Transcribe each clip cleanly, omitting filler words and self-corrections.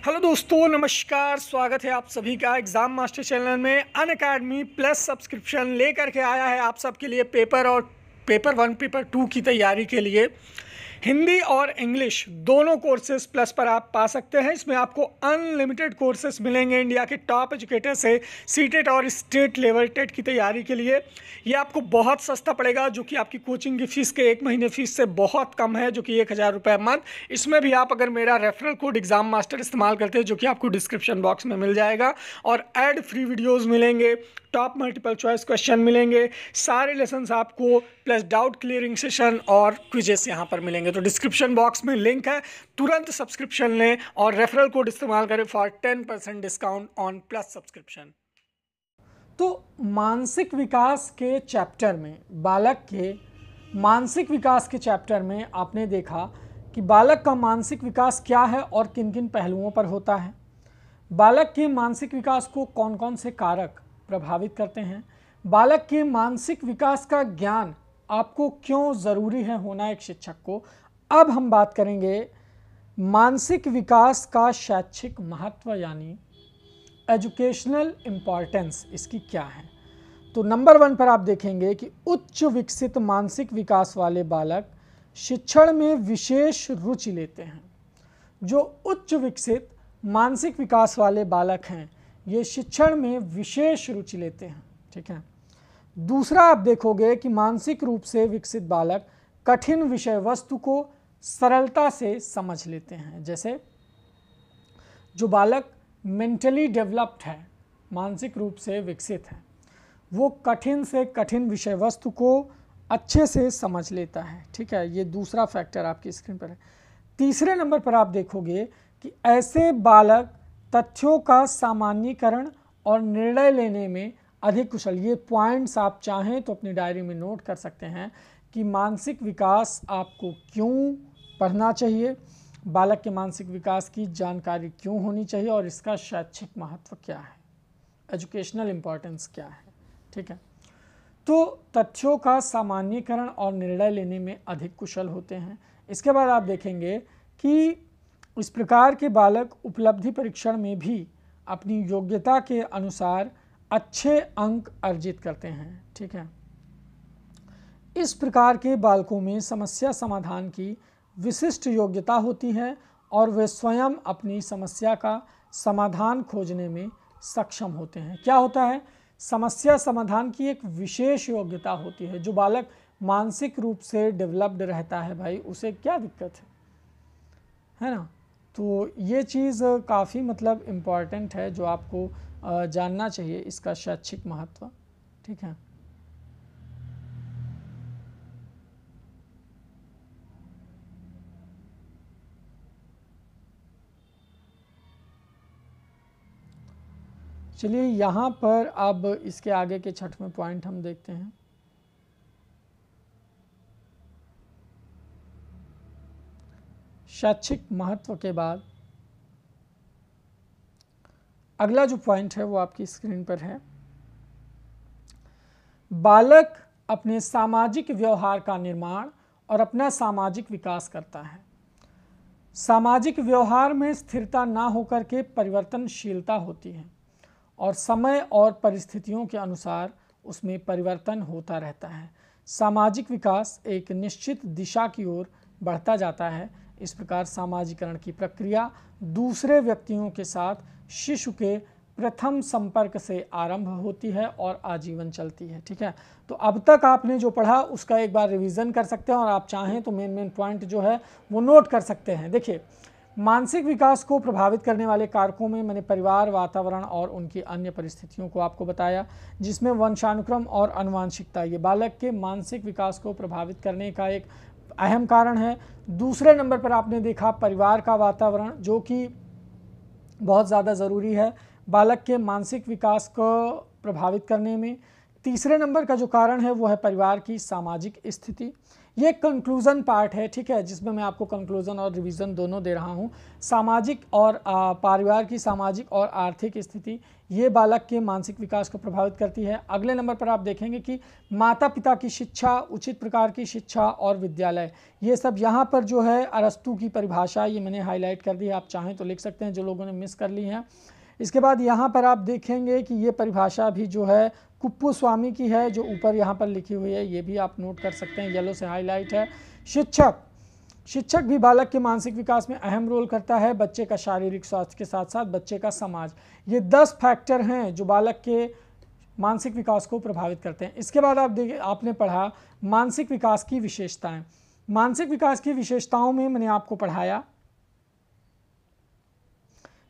Hello दोस्तों, नमस्कार। स्वागत है आप सभी का एग्ज़ाम मास्टर चैनल में। अनअकैडमी प्लस सब्सक्रिप्शन लेकर के आया है आप सबके लिए पेपर 1 पेपर 2 की तैयारी के लिए। हिंदी और इंग्लिश दोनों कोर्सेज प्लस पर आप पा सकते हैं। इसमें आपको अनलिमिटेड कोर्सेज मिलेंगे इंडिया के टॉप एजुकेटर से सीटेट और स्टेट लेवल टेट की तैयारी के लिए। ये आपको बहुत सस्ता पड़ेगा, जो कि आपकी कोचिंग की फ़ीस के 1 महीने फ़ीस से बहुत कम है, जो कि 1000 रुपये मंथ। इसमें भी आप अगर मेरा रेफरल कोड एग्ज़ाम मास्टर इस्तेमाल करते हैं, जो कि आपको डिस्क्रिप्शन बॉक्स में मिल जाएगा, और एड फ्री वीडियोज़ मिलेंगे, टॉप मल्टीपल चॉइस क्वेश्चन मिलेंगे, सारे लेसन्स आपको, प्लस डाउट क्लियरिंग सेशन और क्विजेस यहाँ पर मिलेंगे। तो डिस्क्रिप्शन बॉक्स में लिंक है, तुरंत सब्सक्रिप्शन लें और रेफरल कोड इस्तेमाल करें for 10% discount on plus subscription. तो मानसिक विकास के चैप्टर में, बालक के मानसिक विकास के चैप्टर में आपने देखा कि बालक का मानसिक विकास क्या है और किन किन पहलुओं पर होता है। बालक के मानसिक विकास को कौन कौन से कारक प्रभावित करते हैं। बालक के मानसिक विकास का ज्ञान आपको क्यों ज़रूरी है होना एक शिक्षक को। अब हम बात करेंगे मानसिक विकास का शैक्षिक महत्व, यानी एजुकेशनल इम्पॉर्टेंस इसकी क्या है। तो नंबर 1 पर आप देखेंगे कि उच्च विकसित मानसिक विकास वाले बालक शिक्षण में विशेष रुचि लेते हैं। जो उच्च विकसित मानसिक विकास वाले बालक हैं, ये शिक्षण में विशेष रुचि लेते हैं। ठीक है। दूसरा आप देखोगे कि मानसिक रूप से विकसित बालक कठिन विषय वस्तु को सरलता से समझ लेते हैं। जैसे जो बालक मेंटली डेवलप्ड है, मानसिक रूप से विकसित है, वो कठिन से कठिन विषय वस्तु को अच्छे से समझ लेता है। ठीक है, ये दूसरा फैक्टर आपकी स्क्रीन पर है। तीसरे नंबर पर आप देखोगे कि ऐसे बालक तथ्यों का सामान्यीकरण और निर्णय लेने में अधिक कुशल। ये पॉइंट्स आप चाहें तो अपनी डायरी में नोट कर सकते हैं कि मानसिक विकास आपको क्यों पढ़ना चाहिए, बालक के मानसिक विकास की जानकारी क्यों होनी चाहिए और इसका शैक्षिक महत्व क्या है, एजुकेशनल इम्पॉर्टेंस क्या है। ठीक है, तो तथ्यों का सामान्यीकरण और निर्णय लेने में अधिक कुशल होते हैं। इसके बाद आप देखेंगे कि इस प्रकार के बालक उपलब्धि परीक्षण में भी अपनी योग्यता के अनुसार अच्छे अंक अर्जित करते हैं। ठीक है, इस प्रकार के बालकों में समस्या समाधान की विशिष्ट योग्यता होती है और वे स्वयं अपनी समस्या का समाधान खोजने में सक्षम होते हैं। क्या होता है? समस्या समाधान की एक विशेष योग्यता होती है। जो बालक मानसिक रूप से डेवलप्ड रहता है, भाई उसे क्या दिक्कत है ना। तो ये चीज़ काफ़ी मतलब इम्पॉर्टेंट है, जो आपको जानना चाहिए इसका शैक्षिक महत्व। ठीक है, चलिए यहाँ पर अब इसके आगे के 6वें पॉइंट हम देखते हैं। शैक्षिक महत्व के बाद अगला जो पॉइंट है वो आपकी स्क्रीन पर है। बालक अपने सामाजिक व्यवहार का निर्माण और अपना सामाजिक विकास करता है। सामाजिक व्यवहार में स्थिरता ना होकर के परिवर्तनशीलता होती है और समय और परिस्थितियों के अनुसार उसमें परिवर्तन होता रहता है। सामाजिक विकास एक निश्चित दिशा की ओर बढ़ता जाता है। इस प्रकार सामाजिकरण की प्रक्रिया दूसरे व्यक्तियों के साथ शिशु के प्रथम संपर्क से आरंभ होती है और आजीवन चलती है। ठीक है, तो अब तक आपने जो पढ़ा उसका एक बार रिवीजन कर सकते हैं और आप चाहें तो मेन पॉइंट जो है वो नोट कर सकते हैं। देखिए, मानसिक विकास को प्रभावित करने वाले कारकों में मैंने परिवार, वातावरण और उनकी अन्य परिस्थितियों को आपको बताया, जिसमें वंशानुक्रम और आनुवंशिकता ये बालक के मानसिक विकास को प्रभावित करने का एक अहम कारण है। दूसरे नंबर पर आपने देखा परिवार का वातावरण, जो कि बहुत ज़्यादा ज़रूरी है बालक के मानसिक विकास को प्रभावित करने में। तीसरे नंबर का जो कारण है वो है परिवार की सामाजिक स्थिति। ये कंक्लूज़न पार्ट है, ठीक है, जिसमें मैं आपको कंक्लूज़न और रिवीजन दोनों दे रहा हूँ। सामाजिक और परिवार की सामाजिक और आर्थिक स्थिति ये बालक के मानसिक विकास को प्रभावित करती है। अगले नंबर पर आप देखेंगे कि माता पिता की शिक्षा, उचित प्रकार की शिक्षा और विद्यालय, ये सब यहाँ पर जो है अरस्तू की परिभाषा ये मैंने हाईलाइट कर दी है, आप चाहें तो लिख सकते हैं जो लोगों ने मिस कर ली है। इसके बाद यहाँ पर आप देखेंगे कि ये परिभाषा भी जो है कुप्पुस्वामी की है, जो ऊपर यहाँ पर लिखी हुई है, ये भी आप नोट कर सकते हैं, येलो से हाईलाइट है। शिक्षक भी बालक के मानसिक विकास में अहम रोल करता है, बच्चे का शारीरिक स्वास्थ्य के साथ साथ बच्चे का समाज, ये 10 फैक्टर हैं जो बालक के मानसिक विकास को प्रभावित करते हैं। इसके बाद आप देखिए, आपने पढ़ा मानसिक विकास की विशेषताएं। मानसिक विकास की विशेषताओं में मैंने आपको पढ़ाया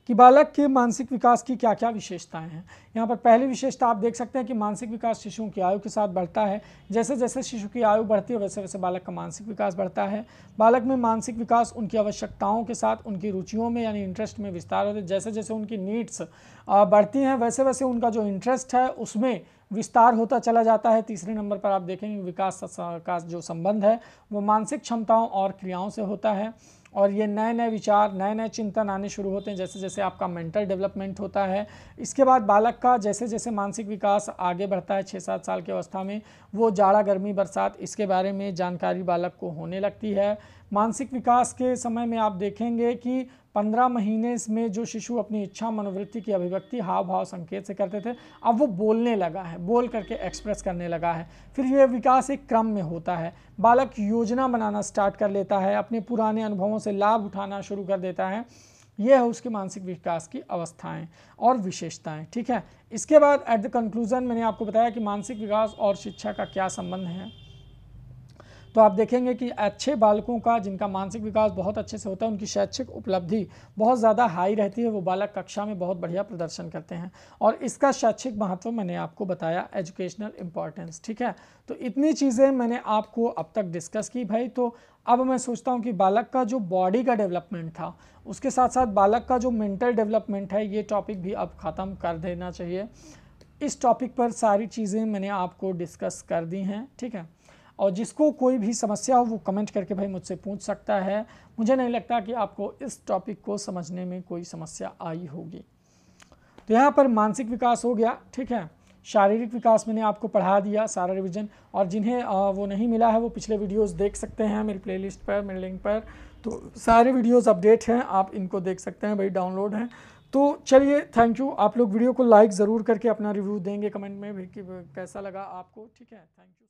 कि बालक के मानसिक विकास की क्या क्या विशेषताएं हैं। यहाँ पर पहली विशेषता आप देख सकते हैं कि मानसिक विकास शिशुओं की आयु के साथ बढ़ता है। जैसे जैसे शिशु की आयु बढ़ती है वैसे वैसे बालक का मानसिक विकास बढ़ता है। बालक में मानसिक विकास उनकी आवश्यकताओं के साथ उनकी रुचियों में यानी इंटरेस्ट में विस्तार होता है। जैसे जैसे उनकी नीड्स बढ़ती हैं वैसे वैसे उनका जो इंटरेस्ट है उसमें विस्तार होता चला जाता है। तीसरे नंबर पर आप देखेंगे विकास का जो संबंध है वो मानसिक क्षमताओं और क्रियाओं से होता है, और ये नए नए विचार, नए नए चिंतन आने शुरू होते हैं जैसे जैसे आपका मेंटल डेवलपमेंट होता है। इसके बाद बालक का जैसे जैसे मानसिक विकास आगे बढ़ता है 6-7 साल की अवस्था में, वो जाड़ा गर्मी बरसात इसके बारे में जानकारी बालक को होने लगती है। मानसिक विकास के समय में आप देखेंगे कि 15 महीने में जो शिशु अपनी इच्छा मनोवृत्ति की अभिव्यक्ति हाव भाव संकेत से करते थे, अब वो बोलने लगा है, बोल करके एक्सप्रेस करने लगा है। फिर यह विकास एक क्रम में होता है। बालक योजना बनाना स्टार्ट कर लेता है, अपने पुराने अनुभवों से लाभ उठाना शुरू कर देता है। यह है उसके मानसिक विकास की अवस्थाएं और विशेषताएं, ठीक है। इसके बाद एट द कंक्लूजन मैंने आपको बताया कि मानसिक विकास और शिक्षा का क्या संबंध है। तो आप देखेंगे कि अच्छे बालकों का जिनका मानसिक विकास बहुत अच्छे से होता है उनकी शैक्षिक उपलब्धि बहुत ज़्यादा हाई रहती है, वो बालक कक्षा में बहुत बढ़िया प्रदर्शन करते हैं, और इसका शैक्षिक महत्व मैंने आपको बताया, एजुकेशनल इंपॉर्टेंस, ठीक है। तो इतनी चीज़ें मैंने आपको अब तक डिस्कस की भाई। तो अब मैं सोचता हूँ कि बालक का जो बॉडी का डेवलपमेंट था उसके साथ साथ बालक का जो मेंटल डेवलपमेंट है ये टॉपिक भी अब ख़त्म कर देना चाहिए। इस टॉपिक पर सारी चीज़ें मैंने आपको डिस्कस कर दी हैं, ठीक है। और जिसको कोई भी समस्या हो वो कमेंट करके भाई मुझसे पूछ सकता है। मुझे नहीं लगता कि आपको इस टॉपिक को समझने में कोई समस्या आई होगी। तो यहाँ पर मानसिक विकास हो गया, ठीक है। शारीरिक विकास मैंने आपको पढ़ा दिया सारा रिवीजन, और जिन्हें वो नहीं मिला है वो पिछले वीडियोस देख सकते हैं मेरी प्लेलिस्ट पर, मेरे लिंक पर। तो सारे वीडियोस अपडेट हैं, आप इनको देख सकते हैं भाई, डाउनलोड हैं। तो चलिए, थैंक यू। आप लोग वीडियो को लाइक ज़रूर करके अपना रिव्यू देंगे कमेंट में भाई कि कैसा लगा आपको, ठीक है। Thank you.